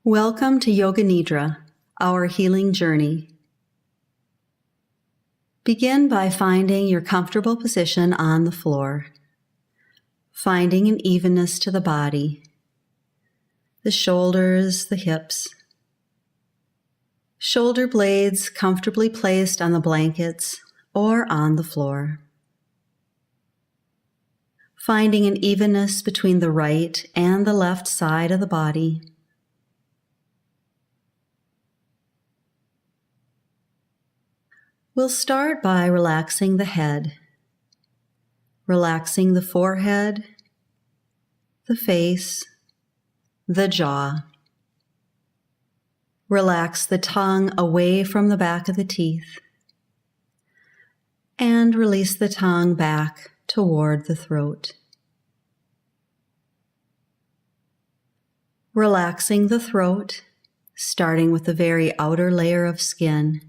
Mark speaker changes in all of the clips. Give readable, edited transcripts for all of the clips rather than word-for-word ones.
Speaker 1: Welcome to Yoga Nidra, our healing journey. Begin by finding your comfortable position on the floor, finding an evenness to the body, the shoulders, the hips, shoulder blades comfortably placed on the blankets or on the floor. Finding an evenness between the right and the left side of the body. We'll start by relaxing the head, relaxing the forehead, the face, the jaw. Relax the tongue away from the back of the teeth, and release the tongue back toward the throat. Relaxing the throat, starting with the very outer layer of skin.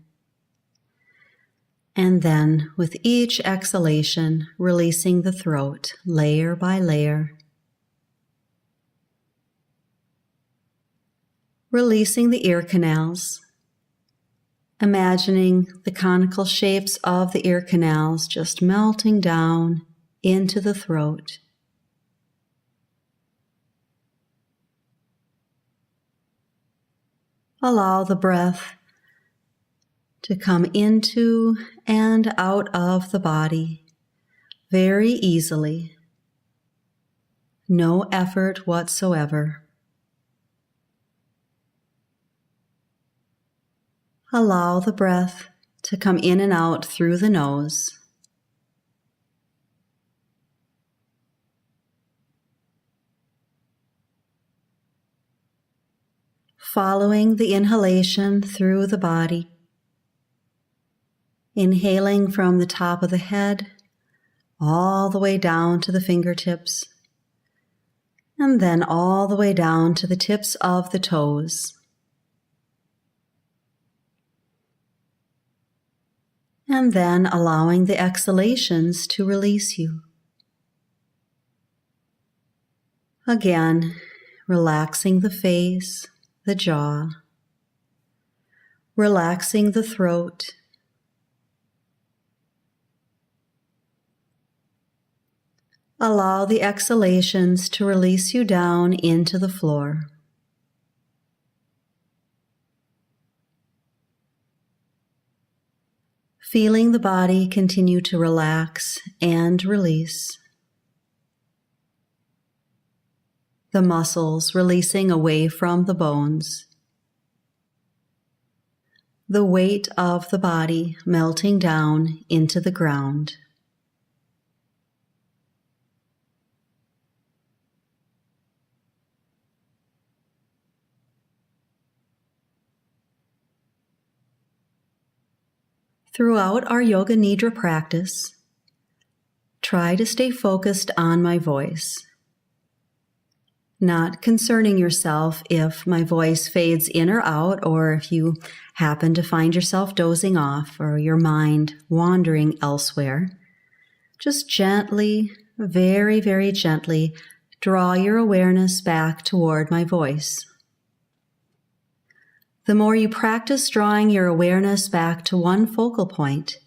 Speaker 1: And then, with each exhalation, releasing the throat layer by layer. Releasing the ear canals. Imagining the conical shapes of the ear canals just melting down into the throat. Allow the breath to come into and out of the body very easily. No effort whatsoever. Allow the breath to come in and out through the nose. Following the inhalation through the body. Inhaling from the top of the head, all the way down to the fingertips, and then all the way down to the tips of the toes. And then allowing the exhalations to release you. Again, relaxing the face, the jaw, relaxing the throat, allow the exhalations to release you down into the floor. Feeling the body continue to relax and release. The muscles releasing away from the bones. The weight of the body melting down into the ground. Throughout our Yoga Nidra practice, try to stay focused on my voice, not concerning yourself if my voice fades in or out, or if you happen to find yourself dozing off or your mind wandering elsewhere. Just gently, very, very gently, draw your awareness back toward my voice. The more you practice drawing your awareness back to one focal point,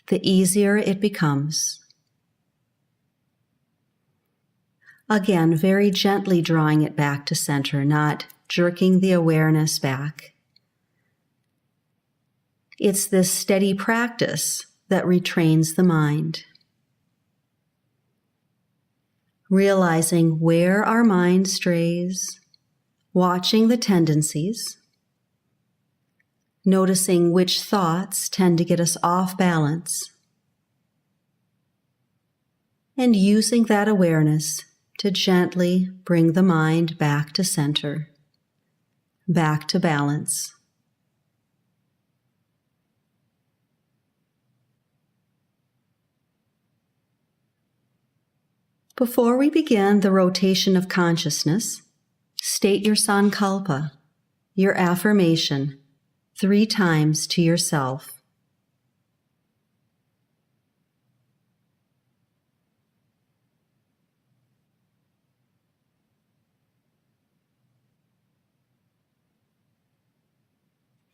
Speaker 1: the easier it becomes. Again, very gently drawing it back to center, not jerking the awareness back. It's this steady practice that retrains the mind. Realizing where our mind strays, watching the tendencies, noticing which thoughts tend to get us off balance, and using that awareness to gently bring the mind back to center, back to balance. Before we begin the rotation of consciousness, state your sankalpa, your affirmation, 3 times to yourself.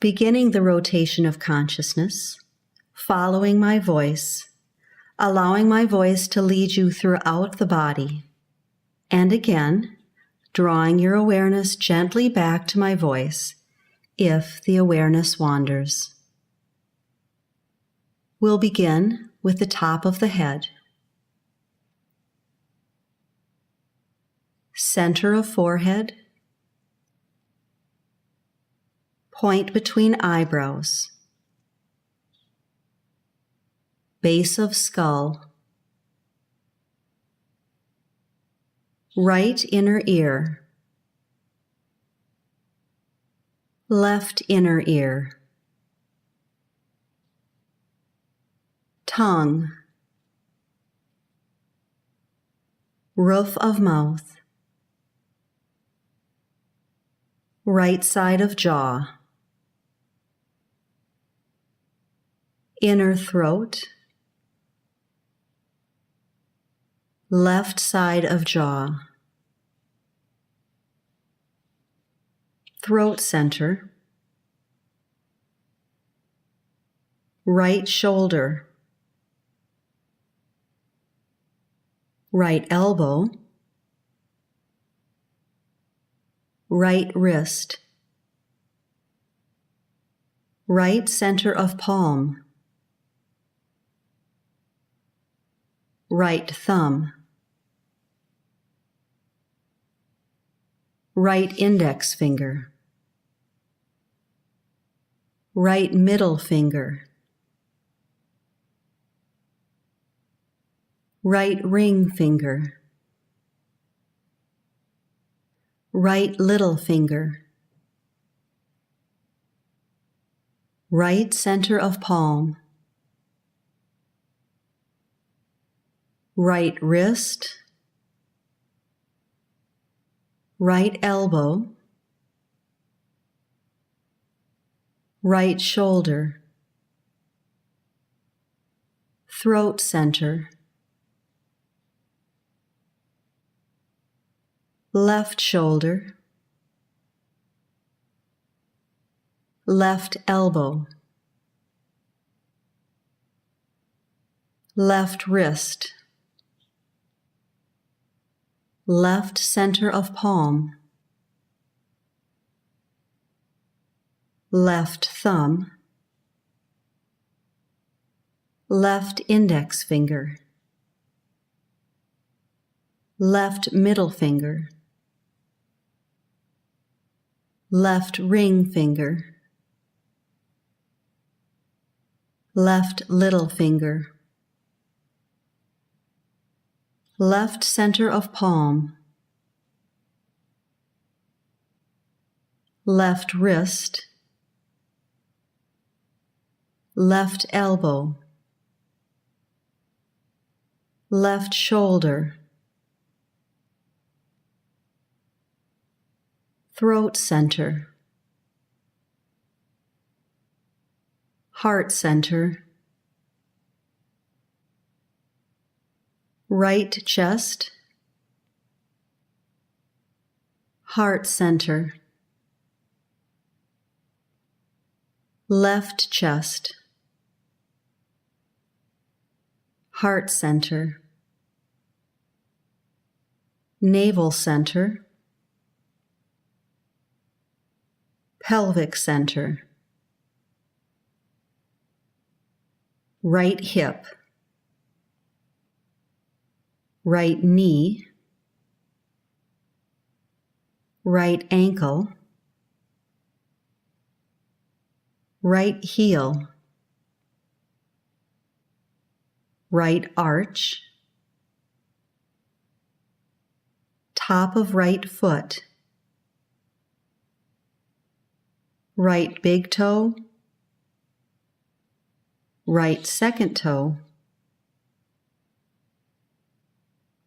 Speaker 1: Beginning the rotation of consciousness, following my voice, allowing my voice to lead you throughout the body. And again, drawing your awareness gently back to my voice if the awareness wanders. We'll begin with the top of the head, center of forehead, point between eyebrows, base of skull, right inner ear, left inner ear, tongue, roof of mouth, right side of jaw, inner throat, left side of jaw, throat center, right shoulder, right elbow, right wrist, right center of palm, right thumb, right index finger, right middle finger, right ring finger, right little finger, right center of palm, right wrist, right elbow, right shoulder, throat center, left shoulder, left elbow, left wrist, left center of palm, left thumb, left index finger, left middle finger, left ring finger, left little finger, left center of palm, left wrist, left elbow, left shoulder, throat center, heart center, right chest, heart center, left chest, heart center, navel center, pelvic center, right hip, right knee, right ankle, right heel, right arch, top of right foot, right big toe, right second toe,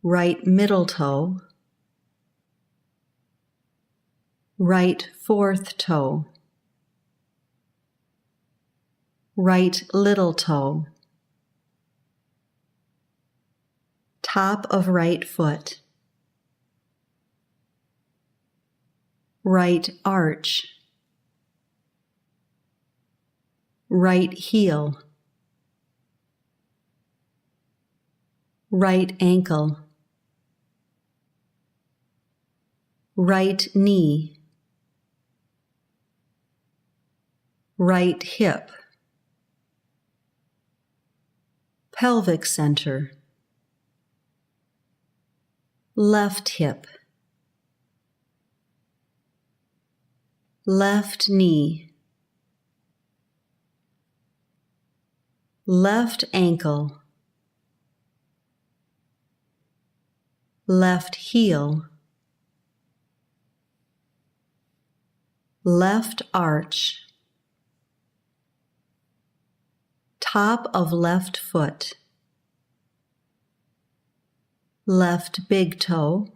Speaker 1: right middle toe, right fourth toe, right little toe, top of right foot, right arch, right heel, right ankle, right knee, right hip, pelvic center, left hip, left knee, left ankle, left heel, left arch, top of left foot, left big toe,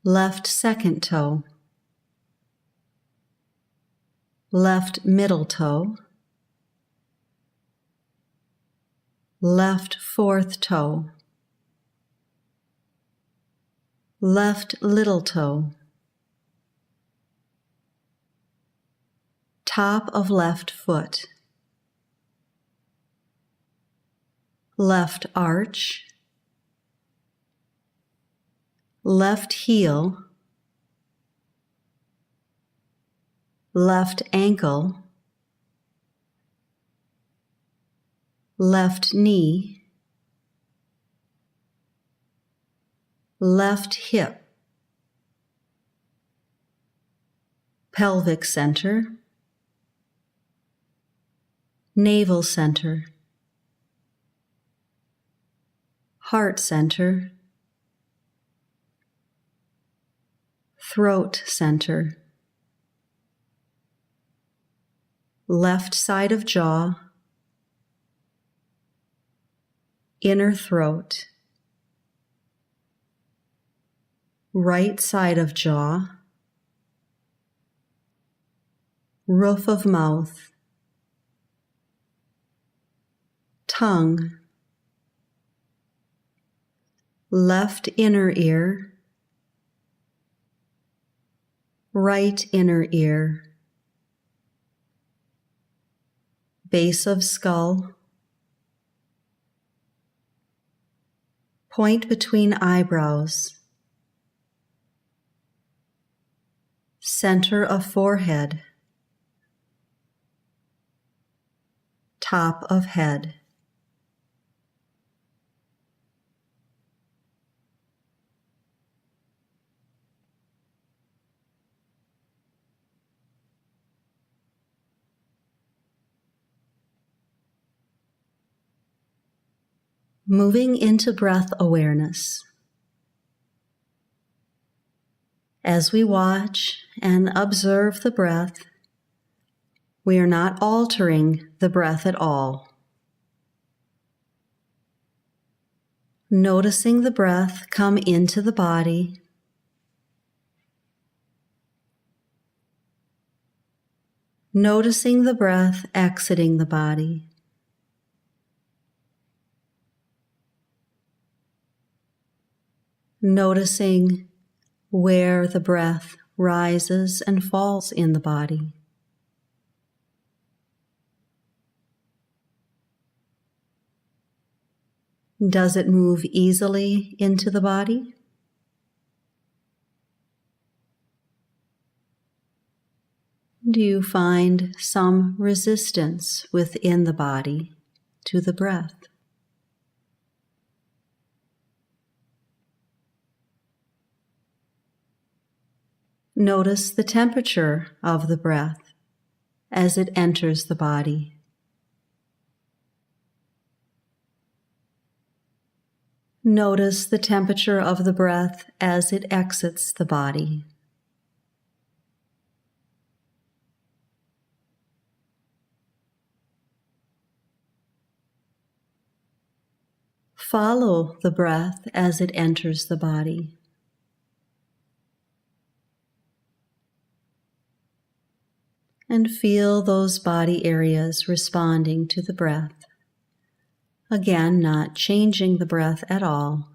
Speaker 1: left second toe, left middle toe, left fourth toe, left little toe, top of left foot, left arch, left heel, left ankle, left knee, left hip, pelvic center, navel center, heart center, throat center, left side of jaw, inner throat, right side of jaw, roof of mouth, tongue, left inner ear, right inner ear, base of skull, point between eyebrows, center of forehead, top of head. Moving into breath awareness. As we watch and observe the breath, we are not altering the breath at all. Noticing the breath come into the body, noticing the breath exiting the body. Noticing where the breath rises and falls in the body. Does it move easily into the body? Do you find some resistance within the body to the breath? Notice the temperature of the breath as it enters the body. Notice the temperature of the breath as it exits the body. Follow the breath as it enters the body. And feel those body areas responding to the breath. Again, not changing the breath at all,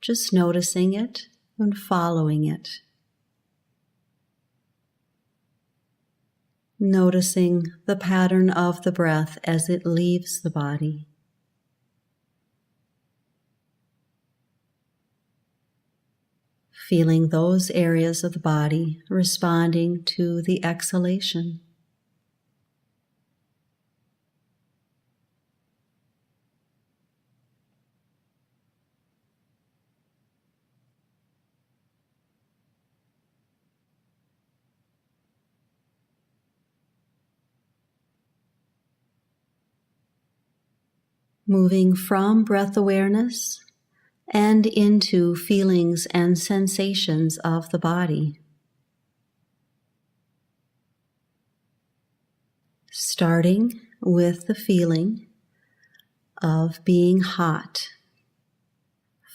Speaker 1: just noticing it and following it. Noticing the pattern of the breath as it leaves the body. Feeling those areas of the body responding to the exhalation. Moving from breath awareness and into feelings and sensations of the body. Starting with the feeling of being hot.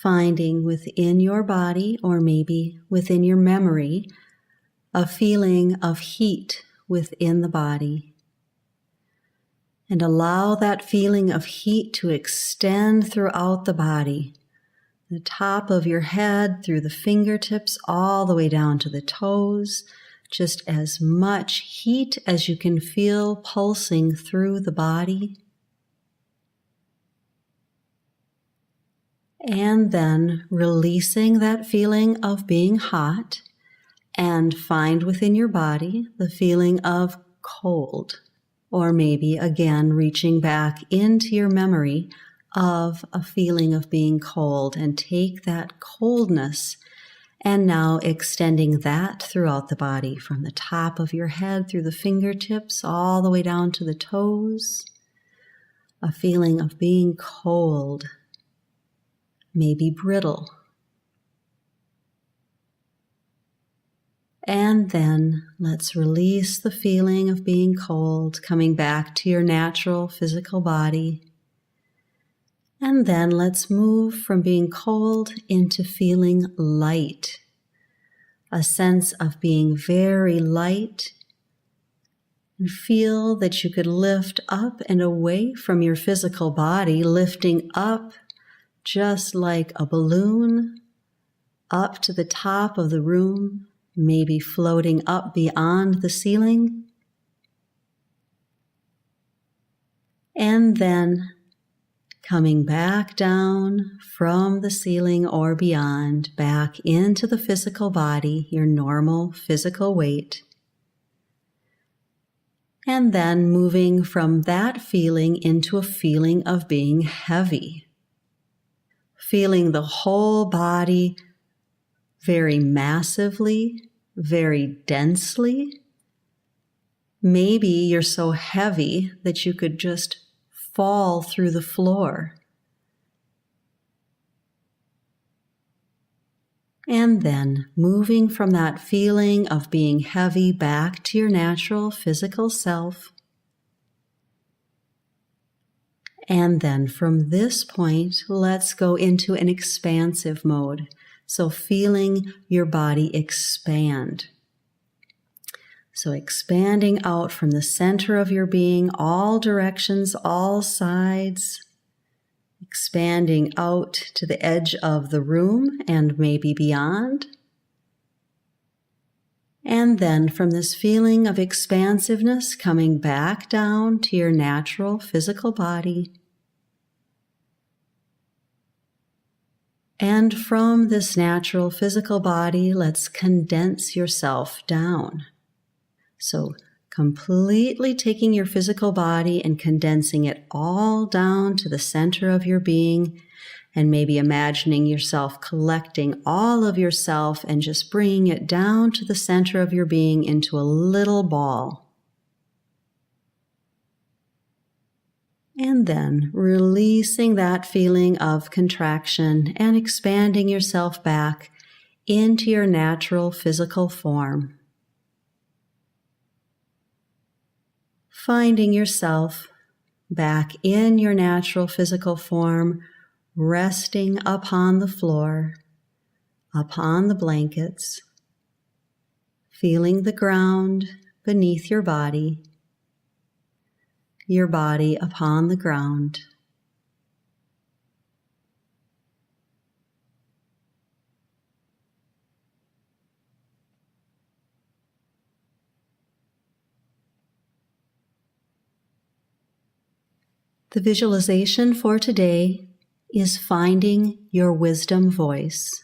Speaker 1: Finding within your body, or maybe within your memory, a feeling of heat within the body. And allow that feeling of heat to extend throughout the body. The top of your head, through the fingertips, all the way down to the toes. Just as much heat as you can feel pulsing through the body. And then releasing that feeling of being hot, and find within your body the feeling of cold. Or maybe again reaching back into your memory of a feeling of being cold, and take that coldness and now extending that throughout the body, from the top of your head through the fingertips all the way down to the toes. A feeling of being cold, maybe brittle. And then let's release the feeling of being cold, coming back to your natural physical body. And then let's move from being cold into feeling light. A sense of being very light. And feel that you could lift up and away from your physical body, lifting up just like a balloon, up to the top of the room, maybe floating up beyond the ceiling. And then coming back down from the ceiling or beyond, back into the physical body, your normal physical weight. And then moving from that feeling into a feeling of being heavy. Feeling the whole body very massively, very densely. Maybe you're so heavy that you could just fall through the floor. And then moving from that feeling of being heavy back to your natural physical self. And then from this point, let's go into an expansive mode. So feeling your body expand. So expanding out from the center of your being, all directions, all sides. Expanding out to the edge of the room and maybe beyond. And then from this feeling of expansiveness, coming back down to your natural physical body. And from this natural physical body, let's condense yourself down. So completely taking your physical body and condensing it all down to the center of your being, and maybe imagining yourself collecting all of yourself and just bringing it down to the center of your being into a little ball. And then releasing that feeling of contraction and expanding yourself back into your natural physical form. Finding yourself back in your natural physical form, resting upon the floor, upon the blankets, feeling the ground beneath your body upon the ground. The visualization for today is finding your wisdom voice.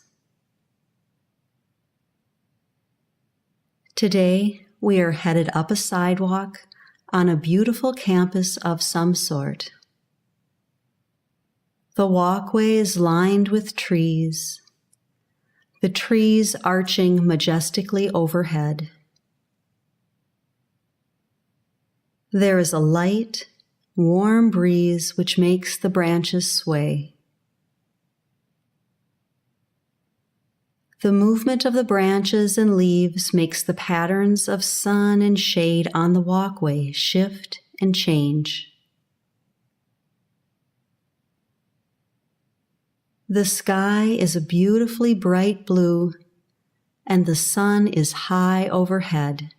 Speaker 1: Today, we are headed up a sidewalk on a beautiful campus of some sort. The walkway is lined with trees, the trees arching majestically overhead. There is a light, warm breeze which makes the branches sway. The movement of the branches and leaves makes the patterns of sun and shade on the walkway shift and change. The sky is a beautifully bright blue, and the sun is high overhead.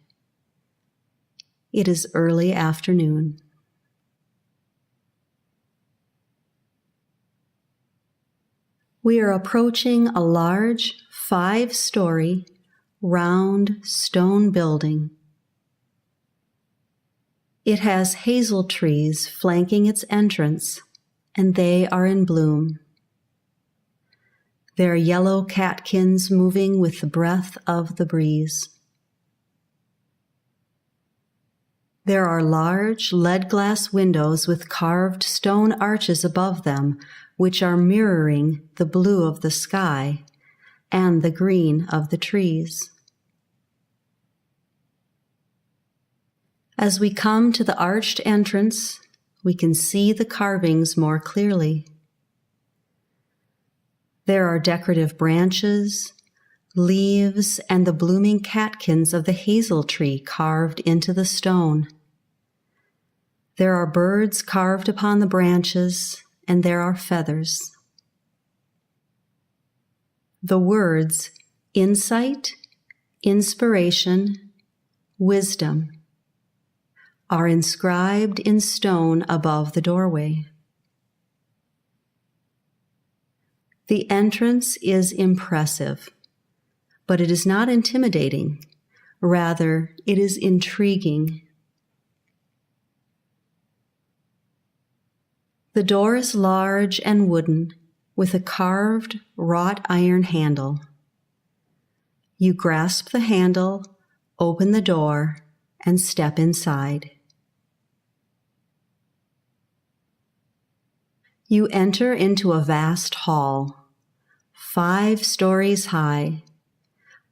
Speaker 1: It is early afternoon. We are approaching a large 5-story round stone building. It has hazel trees flanking its entrance, and they are in bloom. There are yellow catkins moving with the breath of the breeze. There are large lead glass windows with carved stone arches above them, which are mirroring the blue of the sky and the green of the trees. As we come to the arched entrance, we can see the carvings more clearly. There are decorative branches, leaves, and the blooming catkins of the hazel tree carved into the stone. There are birds carved upon the branches, and there are feathers. The words insight, inspiration, wisdom are inscribed in stone above the doorway. The entrance is impressive, but it is not intimidating. Rather, it is intriguing. The door is large and wooden, with a carved wrought iron handle. You grasp the handle, open the door, and step inside. You enter into a vast hall, 5 stories high,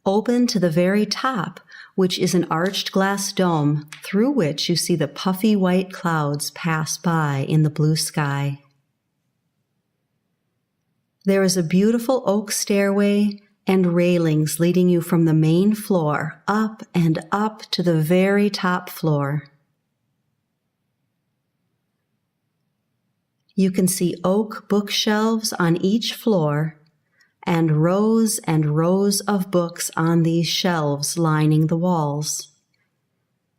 Speaker 1: open to the very top, which is an arched glass dome through which you see the puffy white clouds pass by in the blue sky. There is a beautiful oak stairway and railings leading you from the main floor up and up to the very top floor. You can see oak bookshelves on each floor and rows of books on these shelves lining the walls,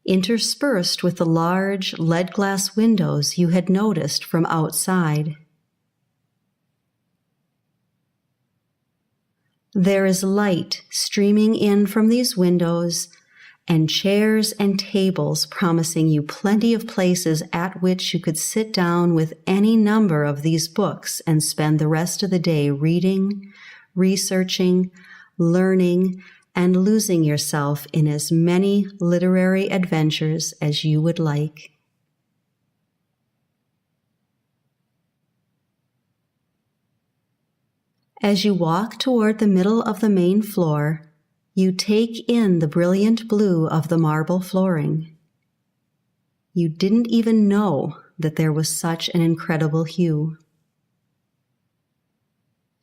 Speaker 1: interspersed with the large lead glass windows you had noticed from outside. There is light streaming in from these windows and chairs and tables promising you plenty of places at which you could sit down with any number of these books and spend the rest of the day reading, researching, learning, and losing yourself in as many literary adventures as you would like. As you walk toward the middle of the main floor, you take in the brilliant blue of the marble flooring. You didn't even know that there was such an incredible hue.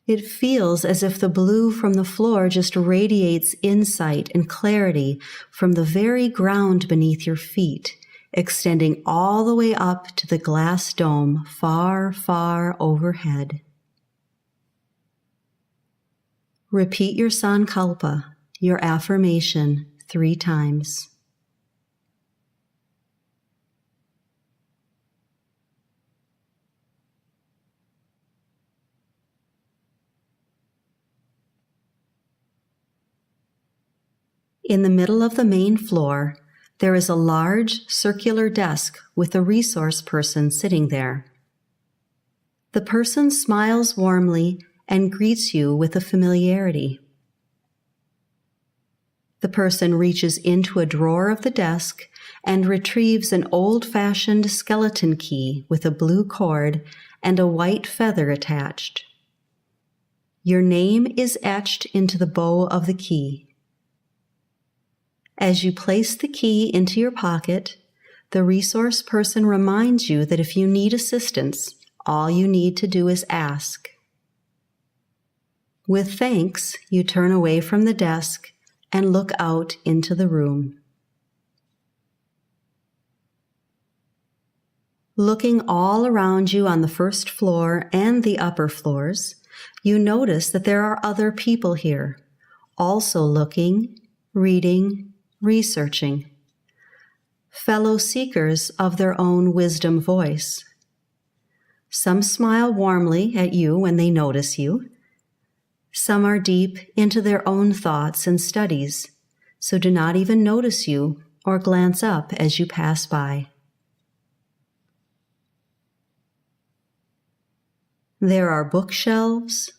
Speaker 1: It feels as if the blue from the floor just radiates insight and clarity from the very ground beneath your feet, extending all the way up to the glass dome far, far overhead. Repeat your sankalpa, your affirmation, 3 times. In the middle of the main floor, there is a large circular desk with a resource person sitting there. The person smiles warmly and greets you with a familiarity. The person reaches into a drawer of the desk and retrieves an old-fashioned skeleton key with a blue cord and a white feather attached. Your name is etched into the bow of the key. As you place the key into your pocket, the resource person reminds you that if you need assistance, all you need to do is ask. With thanks, you turn away from the desk and look out into the room. Looking all around you on the first floor and the upper floors, you notice that there are other people here, also looking, reading, researching, fellow seekers of their own wisdom voice. Some smile warmly at you when they notice you. Some are deep into their own thoughts and studies, so do not even notice you or glance up as you pass by. There are bookshelves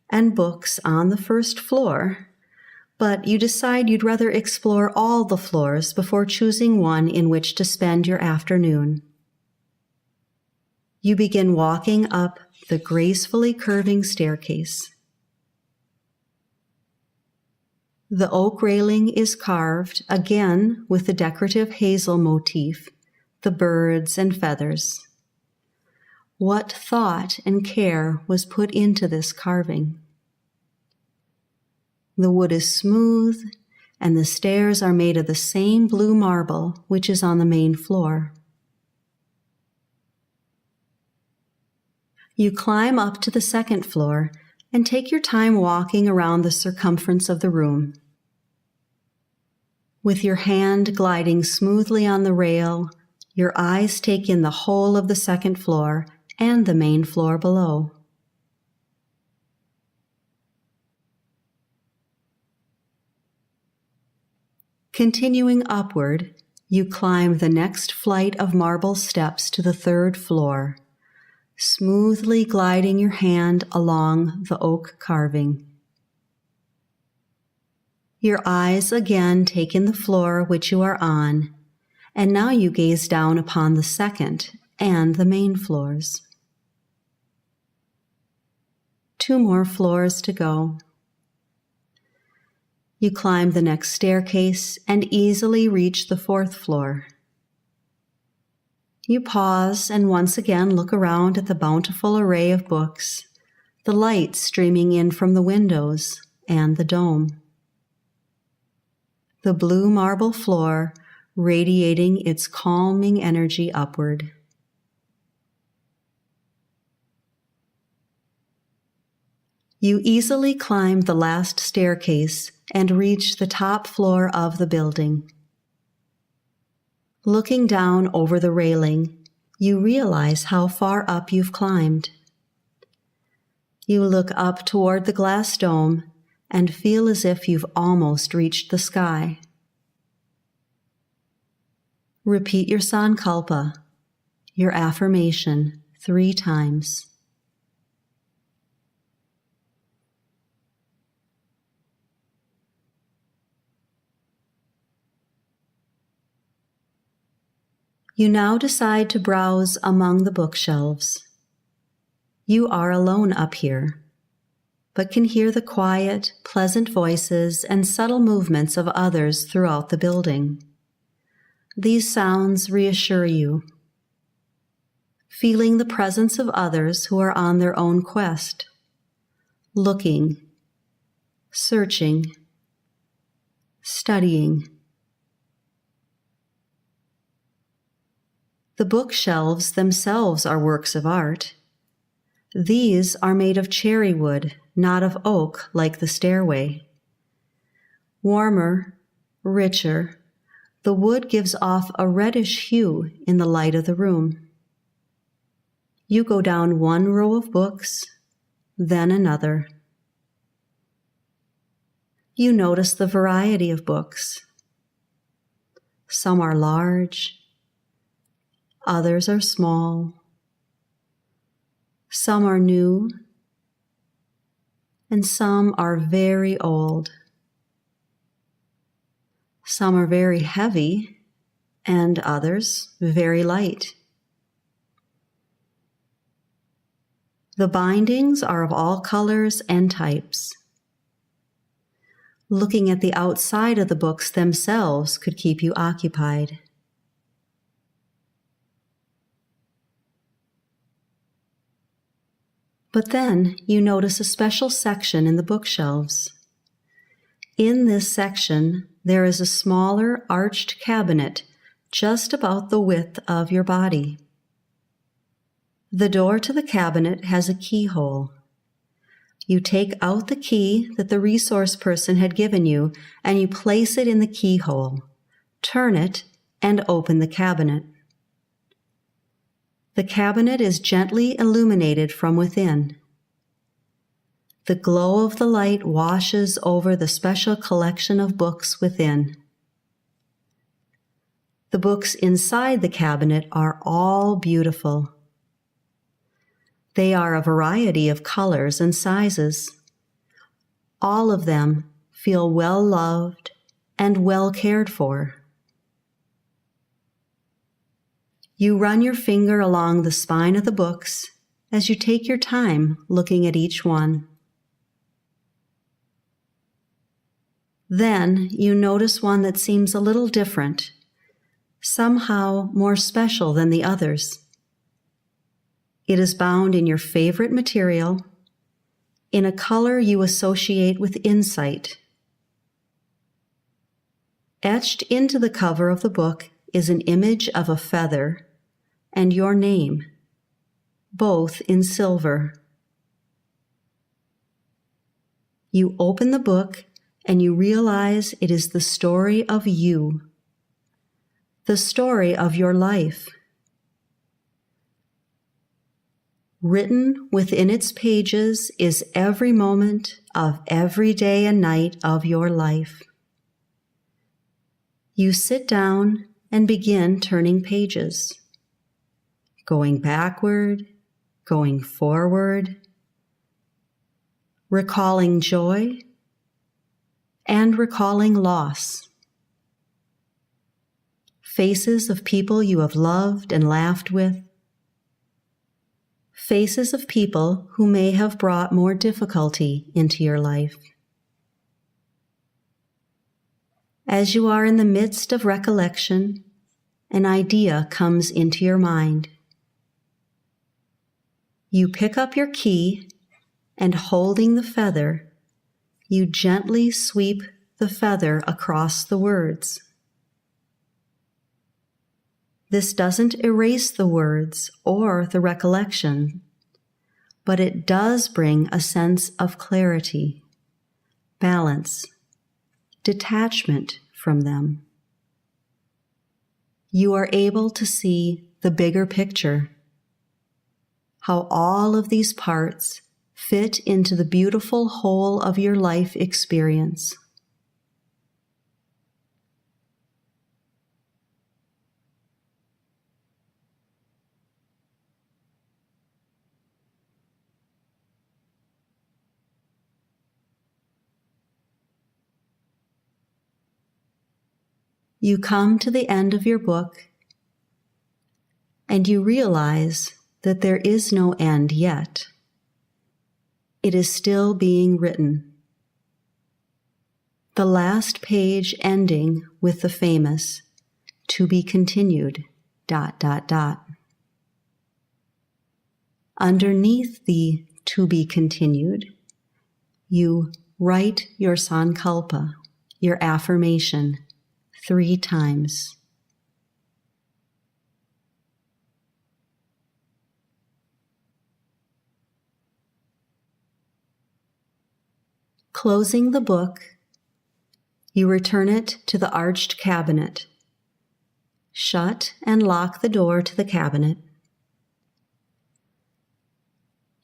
Speaker 1: and books on the first floor, but you decide you'd rather explore all the floors before choosing one in which to spend your afternoon. You begin walking up the gracefully curving staircase. The oak railing is carved, again with the decorative hazel motif, the birds and feathers. What thought and care was put into this carving? The wood is smooth, and the stairs are made of the same blue marble which is on the main floor. You climb up to the second floor and take your time walking around the circumference of the room. With your hand gliding smoothly on the rail, your eyes take in the whole of the second floor and the main floor below. Continuing upward, you climb the next flight of marble steps to the third floor, smoothly gliding your hand along the oak carving. Your eyes again take in the floor which you are on, and now you gaze down upon the second and the main floors. 2 more floors to go. You climb the next staircase and easily reach the 4th floor. You pause and once again look around at the bountiful array of books, the light streaming in from the windows, and the dome. The blue marble floor radiating its calming energy upward. You easily climb the last staircase and reach the top floor of the building. Looking down over the railing, you realize how far up you've climbed. You look up toward the glass dome and feel as if you've almost reached the sky. Repeat your sankalpa, your affirmation, 3 times. You now decide to browse among the bookshelves. You are alone up here, but can hear the quiet, pleasant voices and subtle movements of others throughout the building. These sounds reassure you, feeling the presence of others who are on their own quest, looking, searching, studying. The bookshelves themselves are works of art. These are made of cherry wood, not of oak like the stairway. Warmer, richer, the wood gives off a reddish hue in the light of the room. You go down one row of books, then another. You notice the variety of books. Some are large, others are small. Some are new, and some are very old. Some are very heavy, and others very light. The bindings are of all colors and types. Looking at the outside of the books themselves could keep you occupied. But then you notice a special section in the bookshelves. In this section, there is a smaller arched cabinet just about the width of your body. The door to the cabinet has a keyhole. You take out the key that the resource person had given you and you place it in the keyhole, turn it, and open the cabinet. The cabinet is gently illuminated from within. The glow of the light washes over the special collection of books within. The books inside the cabinet are all beautiful. They are a variety of colors and sizes. All of them feel well loved and well cared for. You run your finger along the spine of the books as you take your time looking at each one. Then you notice one that seems a little different, somehow more special than the others. It is bound in your favorite material, in a color you associate with insight. Etched into the cover of the book is an image of a feather and your name, both in silver. You open the book and you realize it is the story of you, the story of your life. Written within its pages is every moment of every day and night of your life. You sit down and begin turning pages, going backward, going forward, recalling joy and recalling loss. Faces of people you have loved and laughed with. Faces of people who may have brought more difficulty into your life. As you are in the midst of recollection, an idea comes into your mind. You pick up your key and, holding the feather, you gently sweep the feather across the words. This doesn't erase the words or the recollection, but it does bring a sense of clarity, balance, detachment from them. You are able to see the bigger picture, how all of these parts fit into the beautiful whole of your life experience. You come to the end of your book and you realize that there is no end yet. It is still being written. The last page ending with the famous, "To be continued, ... Underneath the "to be continued," you write your sankalpa, your affirmation, 3 times. Closing the book, you return it to the arched cabinet. Shut and lock the door to the cabinet.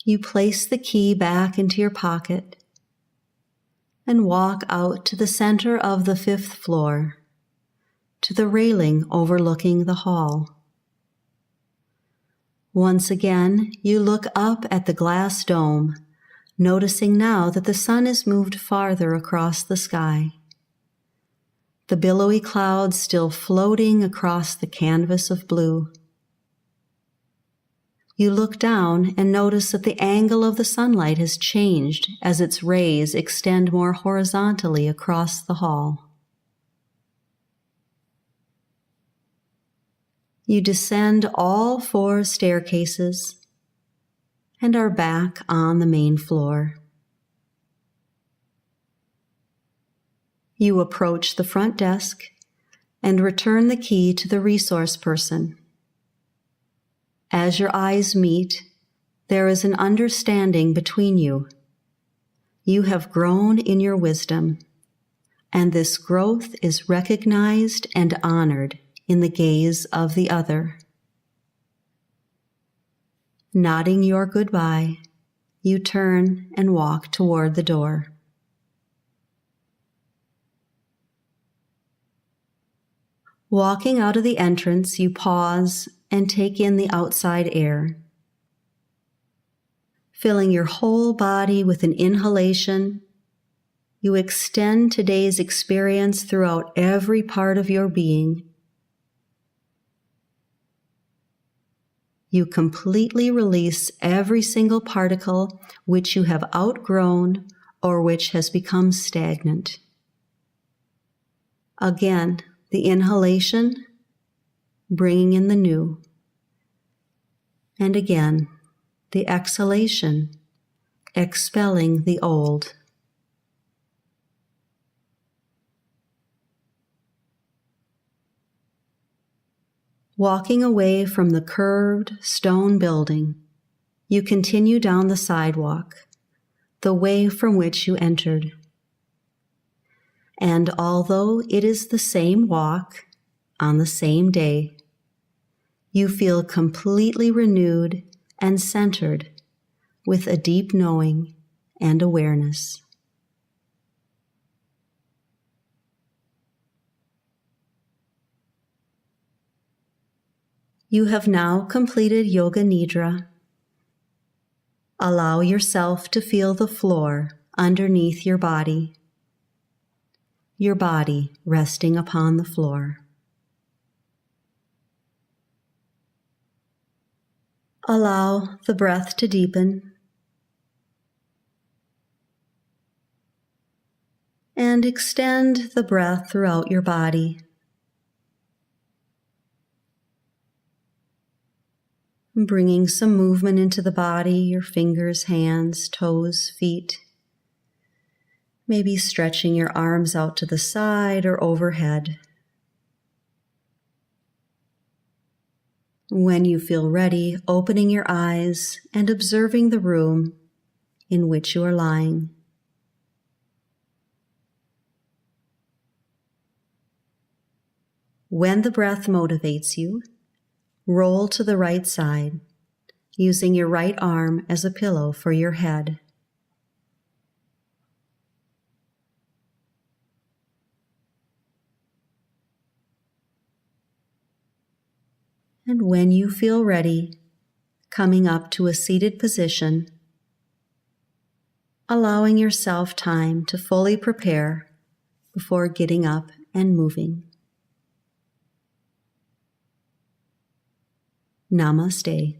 Speaker 1: You place the key back into your pocket and walk out to the center of the 5th floor, to the railing overlooking the hall. Once again, you look up at the glass dome, noticing now that the sun is moved farther across the sky. The billowy clouds still floating across the canvas of blue. You look down and notice that the angle of the sunlight has changed as its rays extend more horizontally across the hall. You descend all 4 staircases and are back on the main floor. You approach the front desk and return the key to the resource person. As your eyes meet, there is an understanding between you. You have grown in your wisdom, and this growth is recognized and honored in the gaze of the other. Nodding your goodbye, you turn and walk toward the door. Walking out of the entrance, you pause and take in the outside air. Filling your whole body with an inhalation, you extend today's experience throughout every part of your being. You completely release every single particle which you have outgrown or which has become stagnant. Again, the inhalation, bringing in the new. And again, the exhalation, expelling the old. Walking away from the curved stone building, you continue down the sidewalk, the way from which you entered. And although it is the same walk on the same day, you feel completely renewed and centered with a deep knowing and awareness. You have now completed Yoga Nidra. Allow yourself to feel the floor underneath your body resting upon the floor. Allow the breath to deepen and extend the breath throughout your body. Bringing some movement into the body, your fingers, hands, toes, feet. Maybe stretching your arms out to the side or overhead. When you feel ready, opening your eyes and observing the room in which you are lying. When the breath motivates you, roll to the right side, using your right arm as a pillow for your head. And when you feel ready, coming up to a seated position, allowing yourself time to fully prepare before getting up and moving. Namaste.